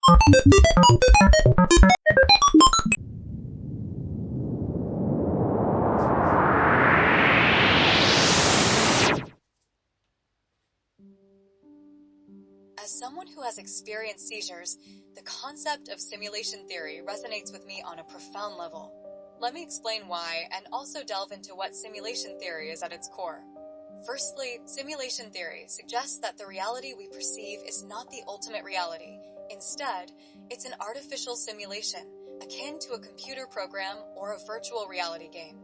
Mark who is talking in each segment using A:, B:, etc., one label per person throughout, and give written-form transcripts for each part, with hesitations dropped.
A: As someone who has experienced seizures, the concept of simulation theory resonates with me on a profound level. Let me explain why, and also delve into what simulation theory is at its core. Firstly, simulation theory suggests that the reality we perceive is not the ultimate reality. Instead, it's an artificial simulation, akin to a computer program or a virtual reality game.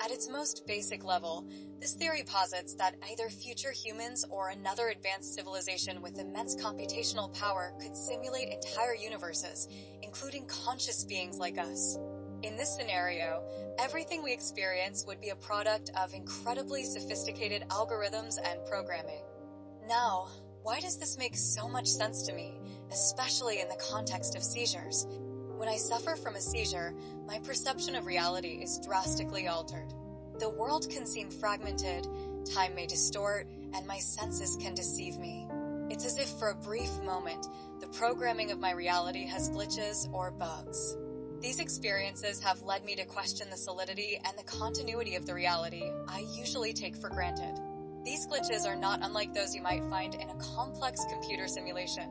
A: At its most basic level, this theory posits that either future humans or another advanced civilization with immense computational power could simulate entire universes, including conscious beings like us. In this scenario, everything we experience would be a product of incredibly sophisticated algorithms and programming. Now, why does this make so much sense to me, especially in the context of seizures? When I suffer from a seizure, my perception of reality is drastically altered. The world can seem fragmented, time may distort, and my senses can deceive me. It's as if for a brief moment, the programming of my reality has glitches or bugs. These experiences have led me to question the solidity and the continuity of the reality I usually take for granted. These glitches are not unlike those you might find in a complex computer simulation.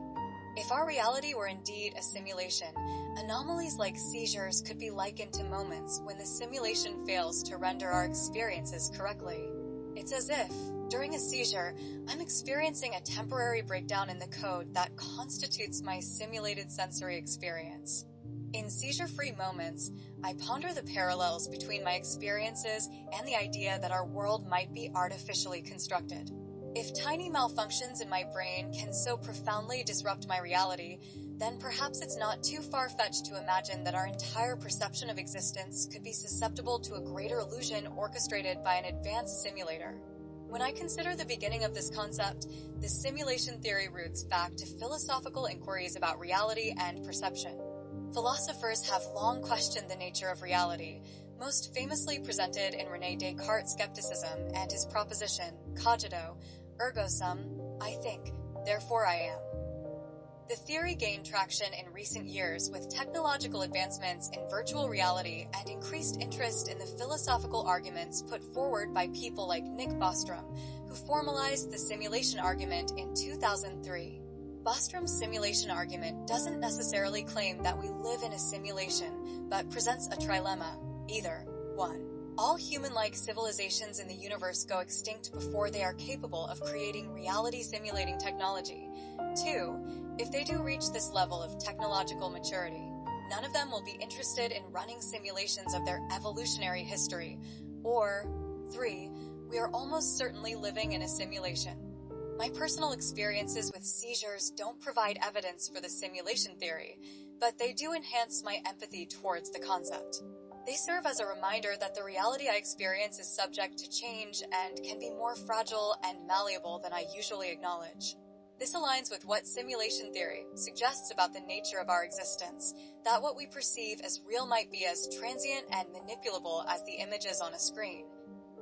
A: If our reality were indeed a simulation, anomalies like seizures could be likened to moments when the simulation fails to render our experiences correctly. It's as if, during a seizure, I'm experiencing a temporary breakdown in the code that constitutes my simulated sensory experience. In seizure-free moments, I ponder the parallels between my experiences and the idea that our world might be artificially constructed. If tiny malfunctions in my brain can so profoundly disrupt my reality, then perhaps it's not too far-fetched to imagine that our entire perception of existence could be susceptible to a greater illusion orchestrated by an advanced simulator. When I consider the beginning of this concept, the simulation theory roots back to philosophical inquiries about reality and perception. Philosophers have long questioned the nature of reality, most famously presented in René Descartes' skepticism and his proposition, cogito, ergo sum, I think, therefore I am. The theory gained traction in recent years with technological advancements in virtual reality and increased interest in the philosophical arguments put forward by people like Nick Bostrom, who formalized the simulation argument in 2003. Bostrom's simulation argument doesn't necessarily claim that we live in a simulation, but presents a trilemma. Either 1. All human-like civilizations in the universe go extinct before they are capable of creating reality-simulating technology. 2. If they do reach this level of technological maturity, none of them will be interested in running simulations of their evolutionary history. Or 3. We are almost certainly living in a simulation. My personal experiences with seizures don't provide evidence for the simulation theory, but they do enhance my empathy towards the concept. They serve as a reminder that the reality I experience is subject to change and can be more fragile and malleable than I usually acknowledge. This aligns with what simulation theory suggests about the nature of our existence, that what we perceive as real might be as transient and manipulable as the images on a screen,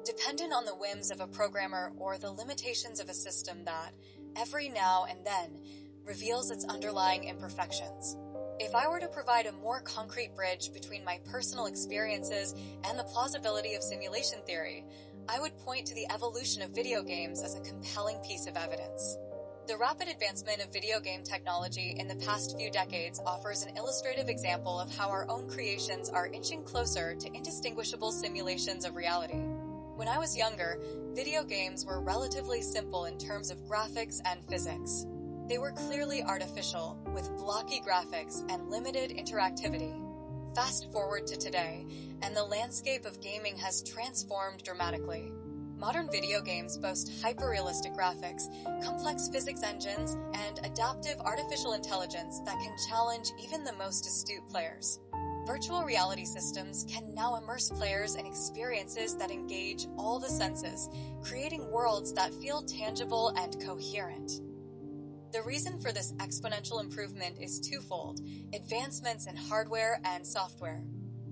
A: dependent on the whims of a programmer or the limitations of a system that, every now and then, reveals its underlying imperfections. If I were to provide a more concrete bridge between my personal experiences and the plausibility of simulation theory, I would point to the evolution of video games as a compelling piece of evidence. The rapid advancement of video game technology in the past few decades offers an illustrative example of how our own creations are inching closer to indistinguishable simulations of reality. When I was younger, video games were relatively simple in terms of graphics and physics. They were clearly artificial, with blocky graphics and limited interactivity. Fast forward to today, and the landscape of gaming has transformed dramatically. Modern video games boast hyper-realistic graphics, complex physics engines, and adaptive artificial intelligence that can challenge even the most astute players. Virtual reality systems can now immerse players in experiences that engage all the senses, creating worlds that feel tangible and coherent. The reason for this exponential improvement is twofold: advancements in hardware and software.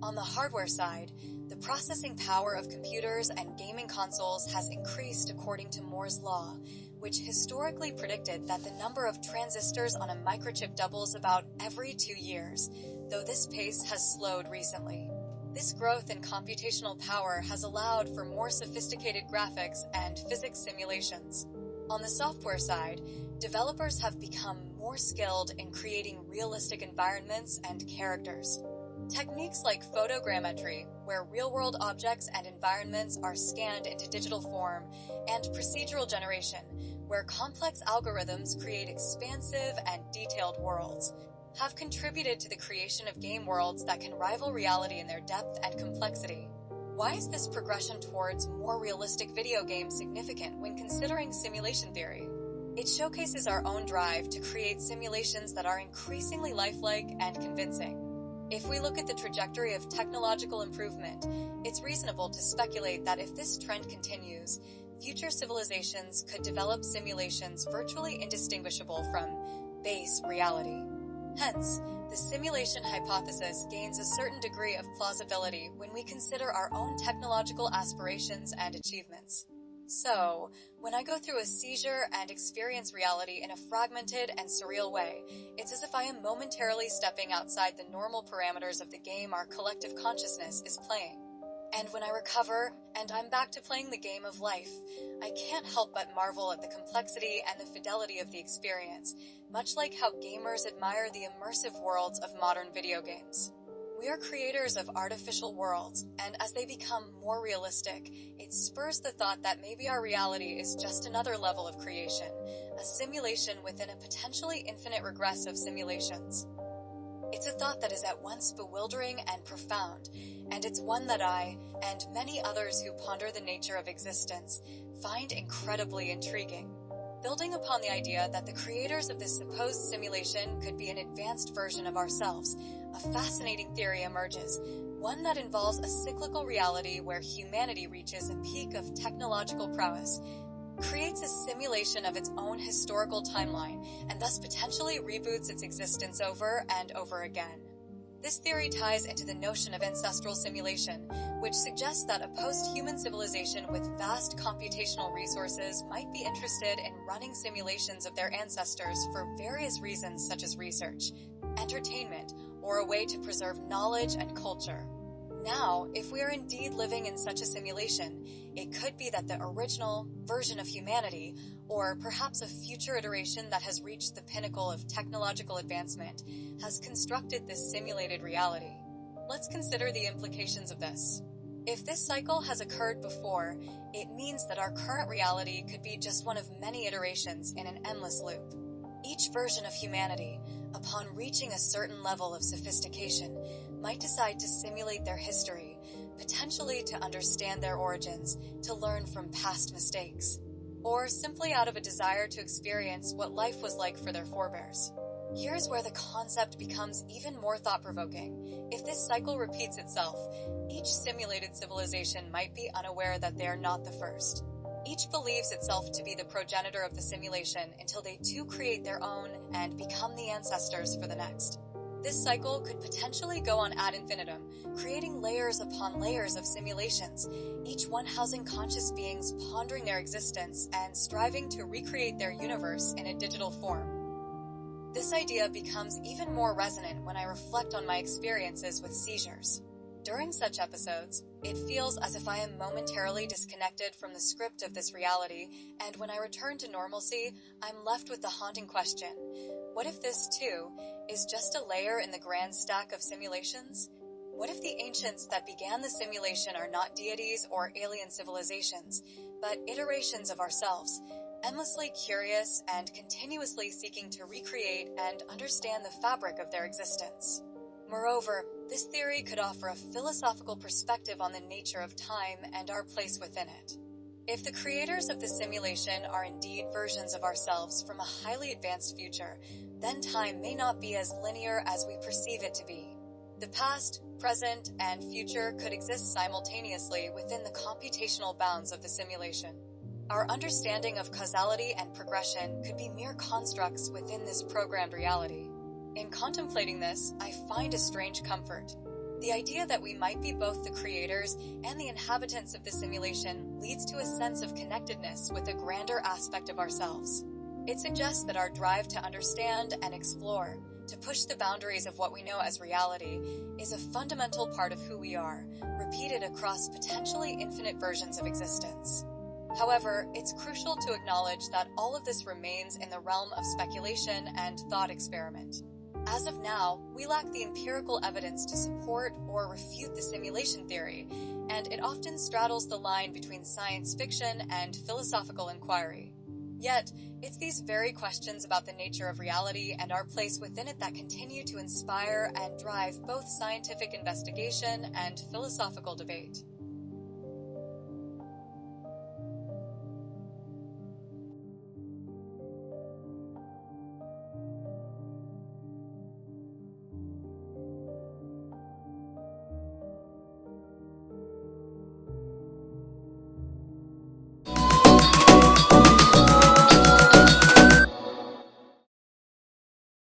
A: On the hardware side, the processing power of computers and gaming consoles has increased according to Moore's law, which historically predicted that the number of transistors on a microchip doubles about every 2 years, though this pace has slowed recently. This growth in computational power has allowed for more sophisticated graphics and physics simulations. On the software side, developers have become more skilled in creating realistic environments and characters. Techniques like photogrammetry, where real-world objects and environments are scanned into digital form, and procedural generation, where complex algorithms create expansive and detailed worlds, have contributed to the creation of game worlds that can rival reality in their depth and complexity. Why is this progression towards more realistic video games significant when considering simulation theory? It showcases our own drive to create simulations that are increasingly lifelike and convincing. If we look at the trajectory of technological improvement, it's reasonable to speculate that if this trend continues, future civilizations could develop simulations virtually indistinguishable from base reality. Hence, the simulation hypothesis gains a certain degree of plausibility when we consider our own technological aspirations and achievements. So, when I go through a seizure and experience reality in a fragmented and surreal way, it's as if I am momentarily stepping outside the normal parameters of the game our collective consciousness is playing. And when I recover, and I'm back to playing the game of life, I can't help but marvel at the complexity and the fidelity of the experience, much like how gamers admire the immersive worlds of modern video games. We are creators of artificial worlds, and as they become more realistic, it spurs the thought that maybe our reality is just another level of creation, a simulation within a potentially infinite regress of simulations. It's a thought that is at once bewildering and profound, and it's one that I, and many others who ponder the nature of existence, find incredibly intriguing. Building upon the idea that the creators of this supposed simulation could be an advanced version of ourselves, a fascinating theory emerges, one that involves a cyclical reality where humanity reaches a peak of technological prowess, creates a simulation of its own historical timeline, and thus potentially reboots its existence over and over again. This theory ties into the notion of ancestral simulation, which suggests that a post-human civilization with vast computational resources might be interested in running simulations of their ancestors for various reasons such as research, entertainment, or a way to preserve knowledge and culture. Now, if we are indeed living in such a simulation, it could be that the original version of humanity, or perhaps a future iteration that has reached the pinnacle of technological advancement, has constructed this simulated reality. Let's consider the implications of this. If this cycle has occurred before, it means that our current reality could be just one of many iterations in an endless loop. Each version of humanity, upon reaching a certain level of sophistication, might decide to simulate their history, potentially to understand their origins, to learn from past mistakes, or simply out of a desire to experience what life was like for their forebears. Here's where the concept becomes even more thought-provoking. If this cycle repeats itself, each simulated civilization might be unaware that they are not the first. Each believes itself to be the progenitor of the simulation until they too create their own and become the ancestors for the next. This cycle could potentially go on ad infinitum, creating layers upon layers of simulations, each one housing conscious beings pondering their existence and striving to recreate their universe in a digital form. This idea becomes even more resonant when I reflect on my experiences with seizures. During such episodes, it feels as if I am momentarily disconnected from the script of this reality, and when I return to normalcy, I'm left with the haunting question: what if this, too, is just a layer in the grand stack of simulations? What if the ancients that began the simulation are not deities or alien civilizations, but iterations of ourselves, endlessly curious and continuously seeking to recreate and understand the fabric of their existence? Moreover, this theory could offer a philosophical perspective on the nature of time and our place within it. If the creators of the simulation are indeed versions of ourselves from a highly advanced future, then time may not be as linear as we perceive it to be. The past, present, and future could exist simultaneously within the computational bounds of the simulation. Our understanding of causality and progression could be mere constructs within this programmed reality. In contemplating this, I find a strange comfort. The idea that we might be both the creators and the inhabitants of the simulation leads to a sense of connectedness with a grander aspect of ourselves. It suggests that our drive to understand and explore, to push the boundaries of what we know as reality, is a fundamental part of who we are, repeated across potentially infinite versions of existence. However, it's crucial to acknowledge that all of this remains in the realm of speculation and thought experiment. As of now, we lack the empirical evidence to support or refute the simulation theory, and it often straddles the line between science fiction and philosophical inquiry. Yet, it's these very questions about the nature of reality and our place within it that continue to inspire and drive both scientific investigation and philosophical debate.